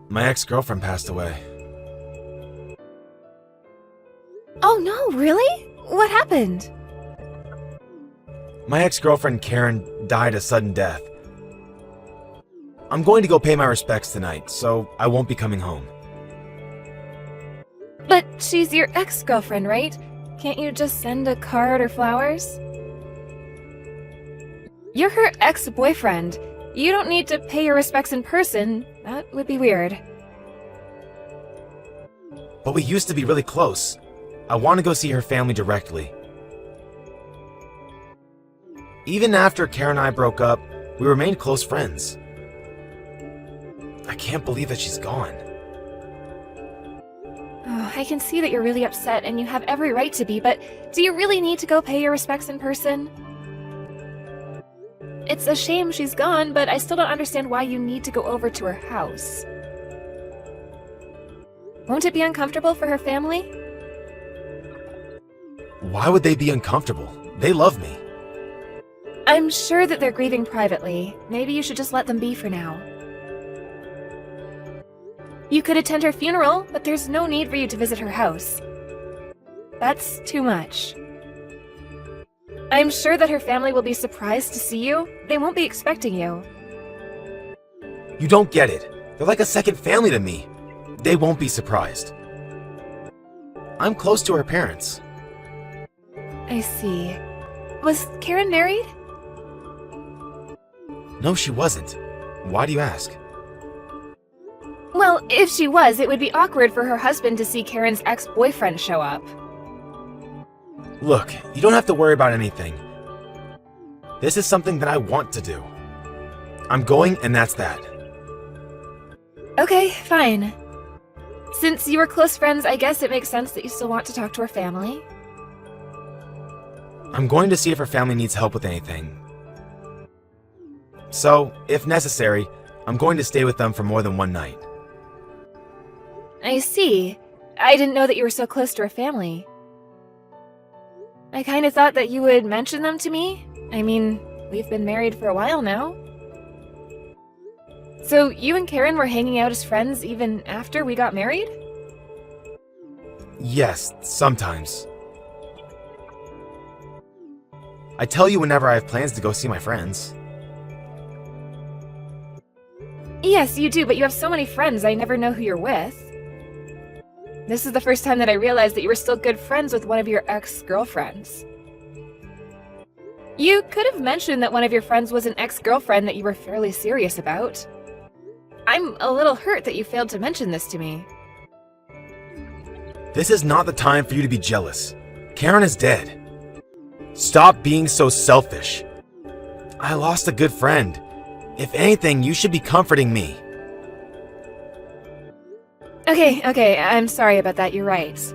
My ex-girlfriend passed away. Oh no, really? What happened? My ex-girlfriend Karen died a sudden death. I'm going to go pay my respects tonight, so I won't be coming home. But she's your ex-girlfriend, right? Can't you just send a card or flowers? You're her ex-boyfriend. You don't need to pay your respects in person. That would be weird. But we used to be really close. I want to go see her family directly. Even after Karen and I broke up, we remained close friends. I can't believe that she's gone. Oh, I can see that you're really upset and you have every right to be, but do you really need to go pay your respects in person? It's a shame she's gone, but I still don't understand why you need to go over to her house. Won't it be uncomfortable for her family? Why would they be uncomfortable? They love me. I'm sure that they're grieving privately. Maybe you should just let them be for now. You could attend her funeral, but there's no need for you to visit her house. That's too much. I'm sure that her family will be surprised to see you. They won't be expecting you. You don't get it. They're like a second family to me. They won't be surprised. I'm close to her parents. I see. Was Karen married? No, she wasn't. Why do you ask? Well, if she was, it would be awkward for her husband to see Karen's ex-boyfriend show up. Look, you don't have to worry about anything. This is something that I want to do. I'm going, and that's that. Okay, fine. Since you were close friends, I guess it makes sense that you still want to talk to her family. I'm going to see if her family needs help with anything. So, if necessary, I'm going to stay with them for more than one night. I see. I didn't know that you were so close to her family. I kind of thought that you would mention them to me. I mean, we've been married for a while now. So you and Karen were hanging out as friends even after we got married? Yes, sometimes. I tell you whenever I have plans to go see my friends. Yes, you do, but you have so many friends, I never know who you're with. This is the first time that I realized that you were still good friends with one of your ex-girlfriends. You could have mentioned that one of your friends was an ex-girlfriend that you were fairly serious about. I'm a little hurt that you failed to mention this to me. This is not the time for you to be jealous. Karen is dead. Stop being so selfish. I lost a good friend. If anything, you should be comforting me. Okay, I'm sorry about that, you're right.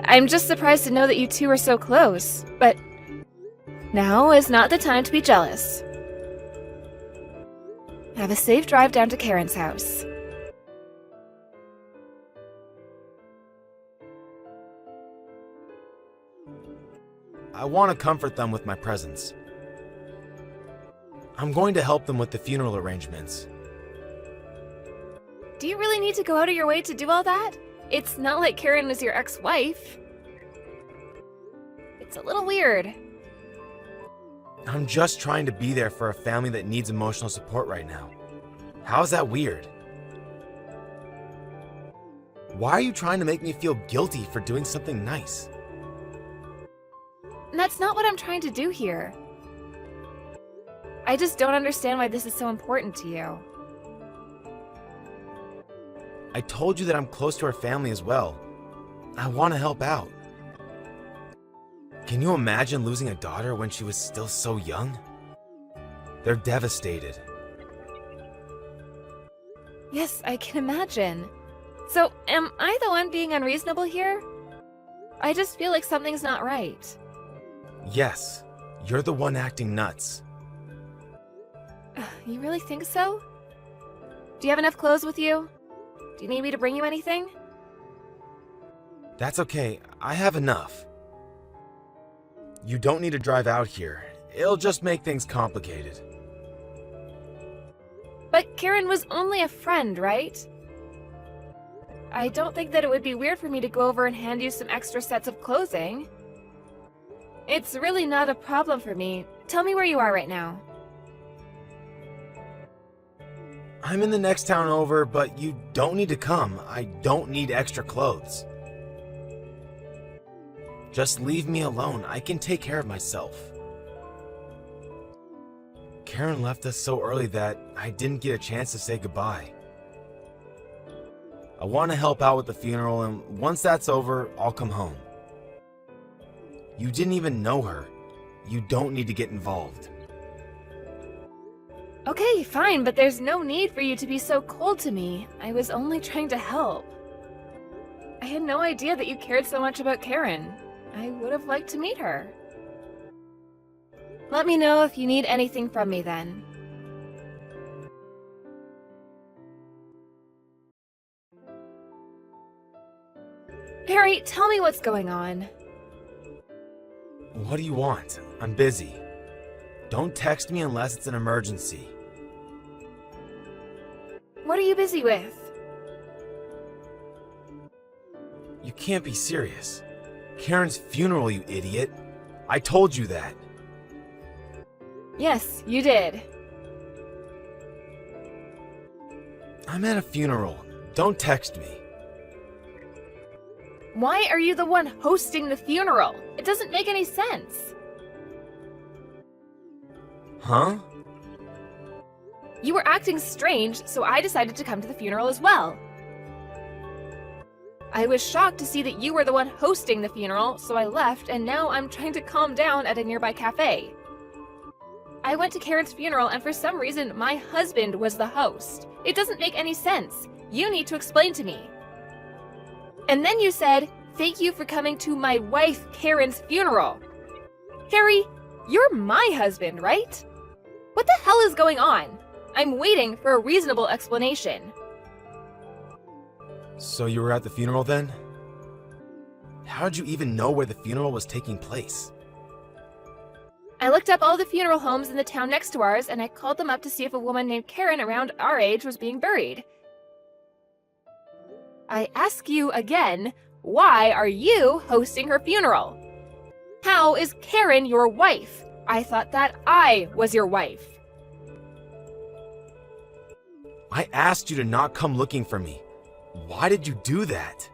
I'm just surprised to know that you two are so close, but now is not the time to be jealous. Have a safe drive down to Karen's house. I want to comfort them with my presence. I'm going to help them with the funeral arrangements. Do you really need to go out of your way to do all that? It's not like Karen was your ex-wife. It's a little weird. I'm just trying to be there for a family that needs emotional support right now. How's that weird? Why are you trying to make me feel guilty for doing something nice? That's not what I'm trying to do here. I just don't understand why this is so important to you. I told you that I'm close to her family as well. I want to help out. Can you imagine losing a daughter when she was still so young? They're devastated. Yes, I can imagine. So, am I the one being unreasonable here? I just feel like something's not right. Yes, you're the one acting nuts. You really think so? Do you have enough clothes with you? Do you need me to bring you anything? That's okay, I have enough. You don't need to drive out here. It'll just make things complicated. But Karen was only a friend, right? I don't think that it would be weird for me to go over and hand you some extra sets of clothing. It's really not a problem for me. Tell me where you are right now. I'm in the next town over, but you don't need to come. I don't need extra clothes. Just leave me alone. I can take care of myself. Karen left us so early that I didn't get a chance to say goodbye. I want to help out with the funeral, and once that's over, I'll come home. You didn't even know her. You don't need to get involved. Okay, fine, but there's no need for you to be so cold to me. I was only trying to help. I had no idea that you cared so much about Karen. I would have liked to meet her. Let me know if you need anything from me then. Harry, tell me what's going on. What do you want? I'm busy. Don't text me unless it's an emergency. What are you busy with? You can't be serious. Karen's funeral, you idiot. I told you that. Yes, you did. I'm at a funeral. Don't text me. Why are you the one hosting the funeral? It doesn't make any sense. Huh? You were acting strange, so I decided to come to the funeral as well. I was shocked to see that you were the one hosting the funeral, so I left, and now I'm trying to calm down at a nearby cafe. I went to Karen's funeral, and for some reason, my husband was the host. It doesn't make any sense. You need to explain to me. And then you said, "Thank you for coming to my wife Karen's funeral." Harry, you're my husband, right? What the hell is going on? I'm waiting for a reasonable explanation. So you were at the funeral then? How'd you even know where the funeral was taking place? I looked up all the funeral homes in the town next to ours, and I called them up to see if a woman named Karen around our age was being buried. I ask you again, why are you hosting her funeral? How is Karen your wife? I thought that I was your wife. I asked you to not come looking for me. Why did you do that?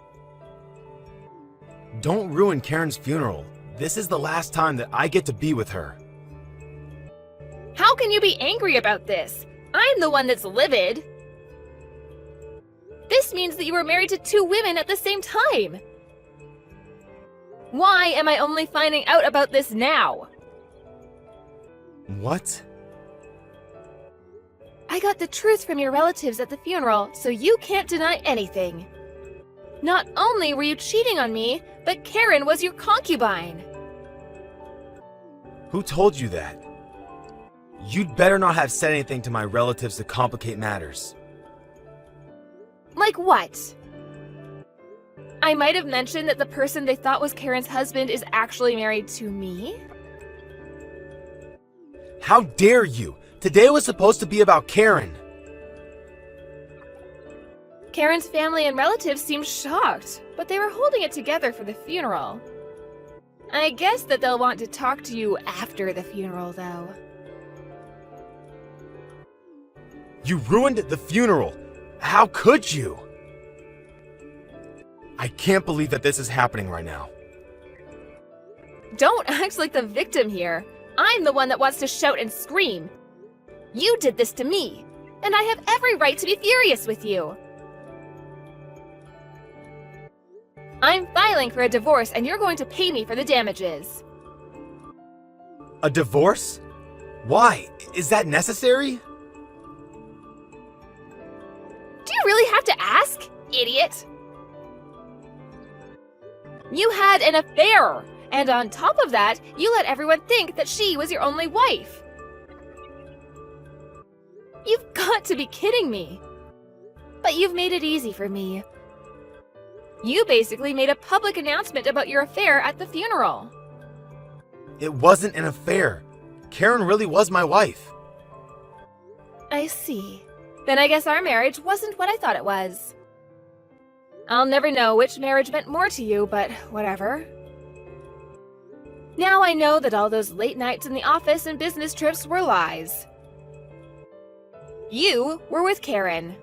Don't ruin Karen's funeral. This is the last time that I get to be with her. How can you be angry about this? I'm the one that's livid. This means that you were married to 2 women at the same time. Why am I only finding out about this now? What? I got the truth from your relatives at the funeral, so you can't deny anything. Not only were you cheating on me, but Karen was your concubine. Who told you that? You'd better not have said anything to my relatives to complicate matters. Like what? I might have mentioned that the person they thought was Karen's husband is actually married to me. How dare you! Today was supposed to be about Karen. Karen's family and relatives seemed shocked, but they were holding it together for the funeral. I guess that they'll want to talk to you after the funeral, though. You ruined the funeral. How could you? I can't believe that this is happening right now. Don't act like the victim here. I'm the one that wants to shout and scream. You did this to me, and I have every right to be furious with you. I'm filing for a divorce, and you're going to pay me for the damages. A divorce? Why? Is that necessary? Do you really have to ask, idiot? You had an affair, and on top of that, you let everyone think that she was your only wife. You've got to be kidding me. But you've made it easy for me. You basically made a public announcement about your affair at the funeral. It wasn't an affair. Karen really was my wife. I see. Then I guess our marriage wasn't what I thought it was. I'll never know which marriage meant more to you, but whatever. Now I know that all those late nights in the office and business trips were lies. You were with Karen.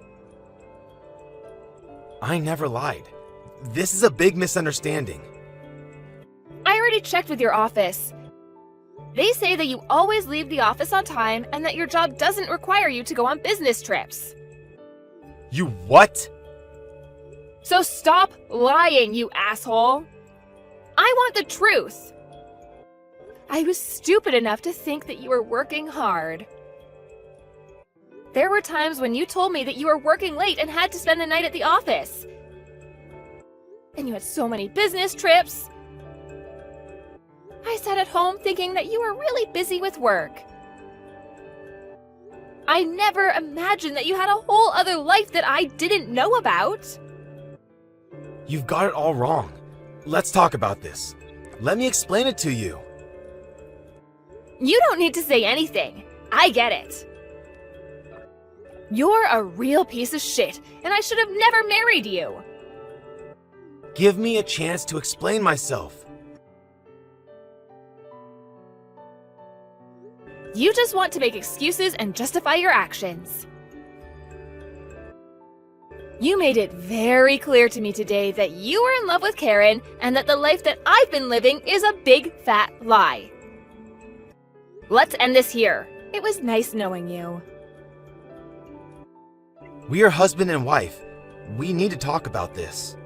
I never lied. This is a big misunderstanding. I already checked with your office. They say that you always leave the office on time and that your job doesn't require you to go on business trips. You what? So stop lying, you asshole. I want the truth. I was stupid enough to think that you were working hard. There were times when you told me that you were working late and had to spend the night at the office. And you had so many business trips. I sat at home thinking that you were really busy with work. I never imagined that you had a whole other life that I didn't know about. You've got it all wrong. Let's talk about this. Let me explain it to you. You don't need to say anything. I get it. You're a real piece of shit, and I should have never married you. Give me a chance to explain myself. You just want to make excuses and justify your actions. You made it very clear to me today that you were in love with Karen and that the life that I've been living is a big fat lie. Let's end this here. It was nice knowing you. We are husband and wife. We need to talk about this.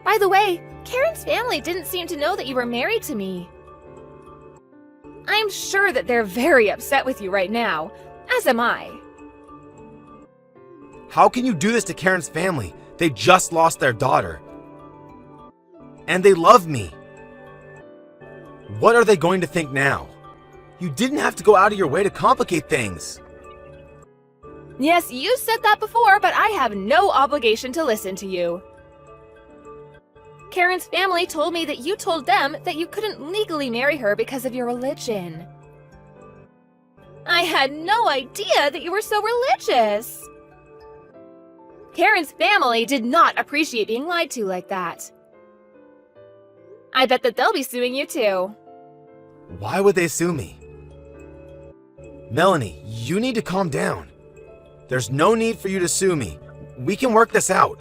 By the way, Karen's family didn't seem to know that you were married to me. I'm sure that they're very upset with you right now, as am I. How can you do this to Karen's family? They just lost their daughter. And they love me. What are they going to think now? You didn't have to go out of your way to complicate things. Yes, you said that before, but I have no obligation to listen to you. Karen's family told me that you told them that you couldn't legally marry her because of your religion. I had no idea that you were so religious. Karen's family did not appreciate being lied to like that. I bet that they'll be suing you too. Why would they sue me? Melanie, you need to calm down. There's no need for you to sue me. We can work this out.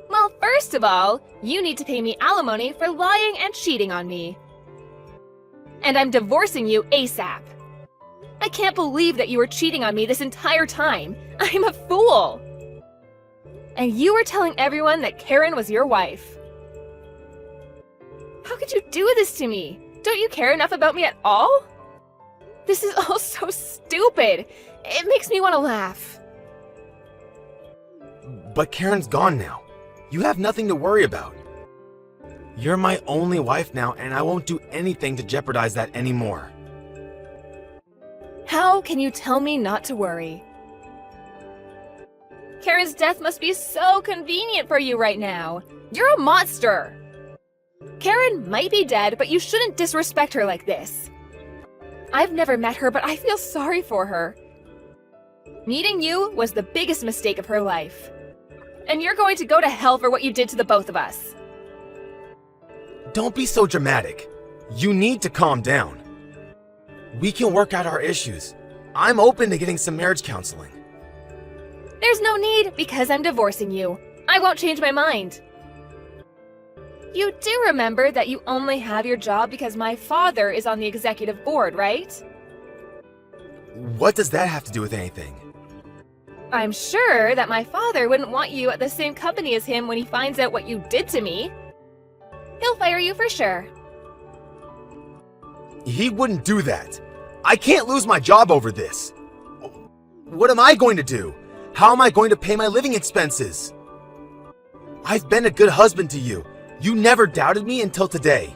Well, first of all, you need to pay me alimony for lying and cheating on me. And I'm divorcing you ASAP. I can't believe that you were cheating on me this entire time. I'm a fool. And you were telling everyone that Karen was your wife. How could you do this to me? Don't you care enough about me at all? This is all so stupid. It makes me want to laugh. But Karen's gone now. You have nothing to worry about. You're my only wife now, and I won't do anything to jeopardize that anymore. How can you tell me not to worry? Karen's death must be so convenient for you right now. You're a monster. Karen might be dead, but you shouldn't disrespect her like this. I've never met her, but I feel sorry for her. Meeting you was the biggest mistake of her life. And you're going to go to hell for what you did to the both of us. Don't be so dramatic. You need to calm down. We can work out our issues. I'm open to getting some marriage counseling. There's no need because I'm divorcing you. I won't change my mind. You do remember that you only have your job because my father is on the executive board, right? What does that have to do with anything? I'm sure that my father wouldn't want you at the same company as him when he finds out what you did to me. He'll fire you for sure. He wouldn't do that. I can't lose my job over this. What am I going to do? How am I going to pay my living expenses? I've been a good husband to you. You never doubted me until today.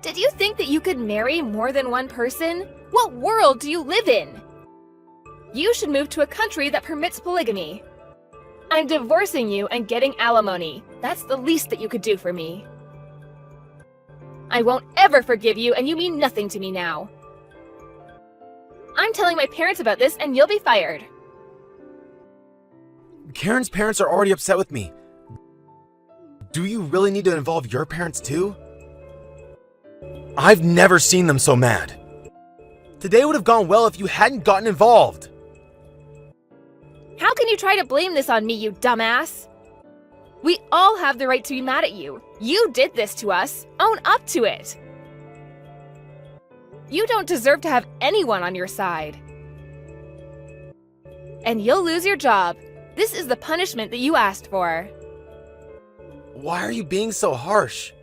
Did you think that you could marry more than one person? What world do you live in? You should move to a country that permits polygamy. I'm divorcing you and getting alimony. That's the least that you could do for me. I won't ever forgive you, and you mean nothing to me now. I'm telling my parents about this and you'll be fired. Karen's parents are already upset with me. Do you really need to involve your parents too? I've never seen them so mad. Today would have gone well if you hadn't gotten involved. How can you try to blame this on me, you dumbass? We all have the right to be mad at you. You did this to us. Own up to it. You don't deserve to have anyone on your side. And you'll lose your job. This is the punishment that you asked for. Why are you being so harsh?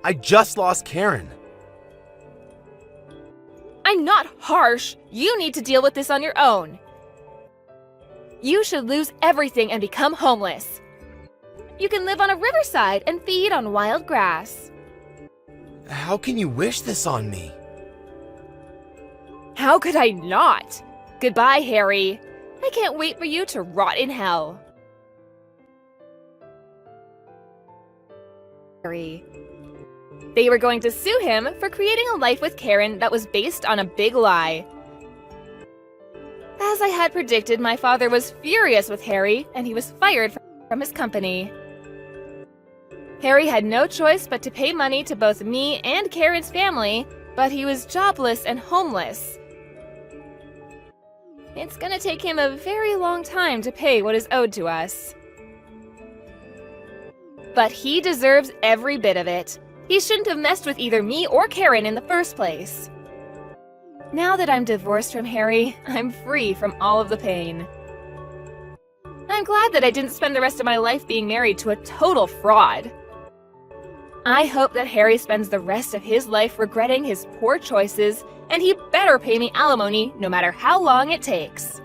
I just lost Karen. I'm not harsh. You need to deal with this on your own. You should lose everything and become homeless. You can live on a riverside and feed on wild grass. How can you wish this on me? How could I not? Goodbye, Harry. I can't wait for you to rot in hell. Harry. They were going to sue him for creating a life with Karen that was based on a big lie. As I had predicted, my father was furious with Harry, and he was fired from his company. Harry had no choice but to pay money to both me and Karen's family, but he was jobless and homeless. It's gonna take him a very long time to pay what is owed to us. But he deserves every bit of it. He shouldn't have messed with either me or Karen in the first place. Now that I'm divorced from Harry, I'm free from all of the pain. I'm glad that I didn't spend the rest of my life being married to a total fraud. I hope that Harry spends the rest of his life regretting his poor choices, and he better pay me alimony no matter how long it takes.